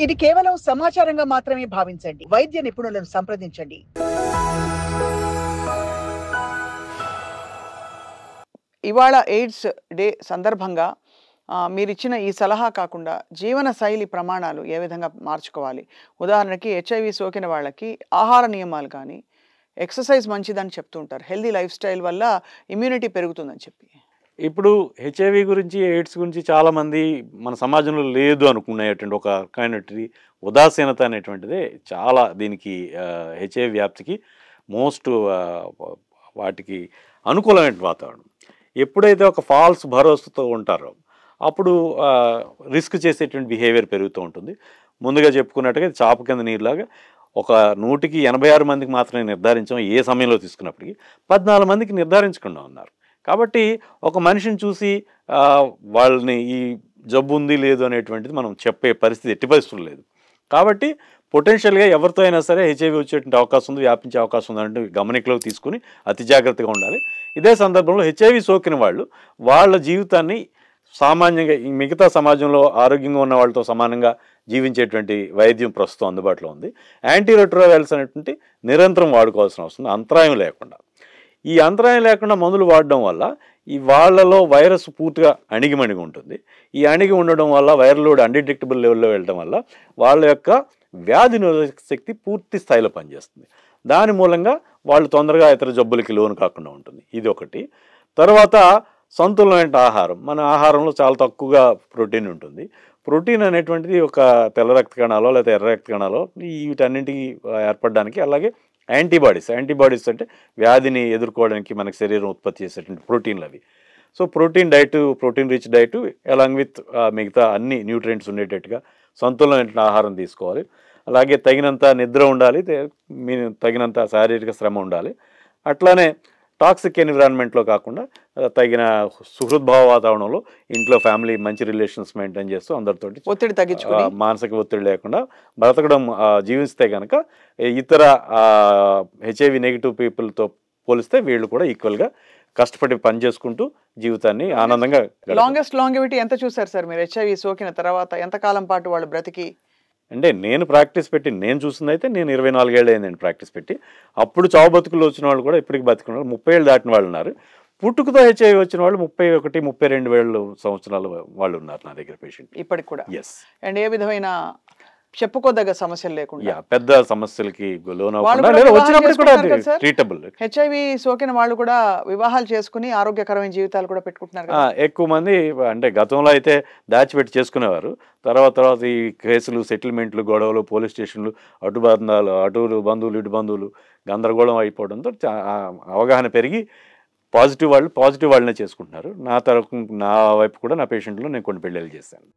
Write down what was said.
ఇది కేవలం సమాచారంగా మాత్రమే భావించండి. వైద్య నిపుణులను సంప్రదించండి. ఇవాళ ఎయిడ్స్ డే సందర్భంగా మీరిచ్చిన ఈ సలహా కాకుండా జీవన శైలి ప్రమాణాలు ఏ విధంగా మార్చుకోవాలి? ఉదాహరణకి హెచ్ఐవి సోకిన వాళ్ళకి ఆహార నియమాలు కానీ, ఎక్సర్సైజ్ మంచిదని చెప్తూ ఉంటారు. హెల్తీ లైఫ్ స్టైల్ వల్ల ఇమ్యూనిటీ పెరుగుతుందని చెప్పి. ఇప్పుడు హెచ్ఐవి గురించి, ఎయిడ్స్ గురించి చాలామంది మన సమాజంలో లేదు అనుకునేటువంటి ఒక రకమైనటువంటి ఉదాసీనత అనేటువంటిదే చాలా దీనికి హెచ్ఐవి వ్యాప్తికి మోస్ట్ వాటికి అనుకూలమైన వాతావరణం. ఎప్పుడైతే ఒక ఫాల్స్ భరోసాతో ఉంటారో అప్పుడు రిస్క్ చేసేటువంటి బిహేవియర్ పెరుగుతూ ఉంటుంది. ముందుగా చెప్పుకున్నట్టుగా చాప కింద నీరులాగా ఒక 186 మందికి మాత్రమే నిర్ధారించాం ఏ సమయంలో తీసుకున్నప్పటికీ 14 మందికి నిర్ధారించకుండా ఉన్నారు. కాబట్టి ఒక మనిషిని చూసి వాళ్ళని ఈ జబ్బు ఉంది లేదు అనేటువంటిది మనం చెప్పే పరిస్థితి ఎట్టి పరిస్థితులు లేదు. కాబట్టి పొటెన్షియల్గా ఎవరితో అయినా సరే హెచ్ఐవి వచ్చేటువంటి అవకాశం ఉంది, వ్యాపించే అవకాశం ఉందంటే గమనికలోకి తీసుకుని అతి జాగ్రత్తగా ఉండాలి. ఇదే సందర్భంలో హెచ్ఐవి సోకిన వాళ్ళు వాళ్ళ జీవితాన్ని సామాన్యంగా ఈ మిగతా సమాజంలో ఆరోగ్యంగా ఉన్న వాళ్ళతో సమానంగా జీవించేటువంటి వైద్యం ప్రస్తుతం అందుబాటులో ఉంది. యాంటీరెట్రోవైరల్స్ అనేటువంటి నిరంతరం వాడుకోవాల్సిన అవసరం అంతరాయం లేకుండా. ఈ అంతరాయం లేకుండా మందులు వాడడం వల్ల ఈ వాళ్ళలో వైరస్ పూర్తిగా అణిగిమణిగి ఉంటుంది. ఈ అణిగి ఉండడం వల్ల వైరల్ లోడ్ అన్డిటెక్టబుల్ లెవెల్లో వెళ్ళడం వల్ల వాళ్ళ యొక్క వ్యాధి నిరోధక శక్తి పూర్తి స్థాయిలో పనిచేస్తుంది. దాని మూలంగా వాళ్ళు తొందరగా ఇతర జబ్బులకి లోను కాకుండా ఉంటుంది. ఇది ఒకటి. తర్వాత సంతులనమైన ఆహారం. మన ఆహారంలో చాలా తక్కువగా ప్రోటీన్ ఉంటుంది. ప్రోటీన్ అనేటువంటిది ఒక తెల్ల రక్త కణాలో లేదా ఎర్ర రక్త కణాలో వీటన్నింటికి ఏర్పడడానికి, అలాగే యాంటీబాడీస్ అంటే వ్యాధిని ఎదుర్కోవడానికి మనకి శరీరం ఉత్పత్తి చేసేటువంటి ప్రోటీన్లు అవి. So protein diet, protein rich diet along with మిగతా అన్ని న్యూట్రియంట్స్ ఉండేటట్టుగా సంతులనమైన ఆహారం తీసుకోవాలి. అలాగే తగినంత నిద్ర ఉండాలి, తగినంత శారీరక శ్రమ ఉండాలి. అట్లానే టాక్సిక్ ఎన్విరాన్మెంట్లో కాకుండా తగిన సుహృద్భావ వాతావరణంలో ఇంట్లో ఫ్యామిలీ మంచి రిలేషన్స్ మెయింటైన్ చేస్తూ అందరితోటి ఒత్తిడి తగ్గించుకుని మానసిక ఒత్తిడి లేకుండా బ్రతకడం జీవిస్తే కనుక ఇతర హెచ్ఐవి నెగిటివ్ పీపుల్తో పోలిస్తే వీళ్ళు కూడా ఈక్వల్గా కష్టపడి పని చేసుకుంటూ జీవితాన్ని ఆనందంగా. లాంగెస్ట్ లాంగివిటీ ఎంత చూసారు సార్ మీరు? హెచ్ఐవి సోకిన తర్వాత ఎంతకాలం పాటు వాళ్ళు బ్రతికి? అంటే నేను ప్రాక్టీస్ పెట్టి నేను చూసింది అయితే నేను 24 ఏళ్ళు అయిందండి ప్రాక్టీస్ పెట్టి. అప్పుడు చావు బతుకులు వచ్చిన వాళ్ళు కూడా ఇప్పటికి బతుకున్న వాళ్ళు 30 ఏళ్ళు దాటిన వాళ్ళు ఉన్నారు. పుట్టుకతో హెచ్ఐవి వచ్చిన వాళ్ళు 31, 32 సంవత్సరాల వాళ్ళు ఉన్నారు నా దగ్గర పేషెంట్ ఇప్పటికి కూడా. ఎస్. అండ్ ఏ విధమైన చెప్పుకోదగ్గ సమస్యలు లేకుండా పెద్ద సమస్యలకి లోనవ్వకుండా వచ్చినప్పుడు కూడా ట్రీటబుల్. హెచ్ఐవి సోకిన వాళ్ళు కూడా వివాహాలు చేసుకుని ఆరోగ్యకరమైన జీవితాలు కూడా పెట్టుకుంటున్నారు. ఎక్కువ మంది అంటే గతంలో అయితే దాచిపెట్టి చేసుకునేవారు. తర్వాత ఈ కేసులు, సెటిల్మెంట్లు, గొడవలు, పోలీస్ స్టేషన్లు, అటు బంధువులు ఇటు బంధువులు గందరగోళం అయిపోవడంతో అవగాహన పెరిగి పాజిటివ్ వాళ్ళనే చేసుకుంటున్నారు. నా వైపు కూడా నా పేషెంట్లో నేను కొన్ని పెళ్ళిళ్ళు చేశాను.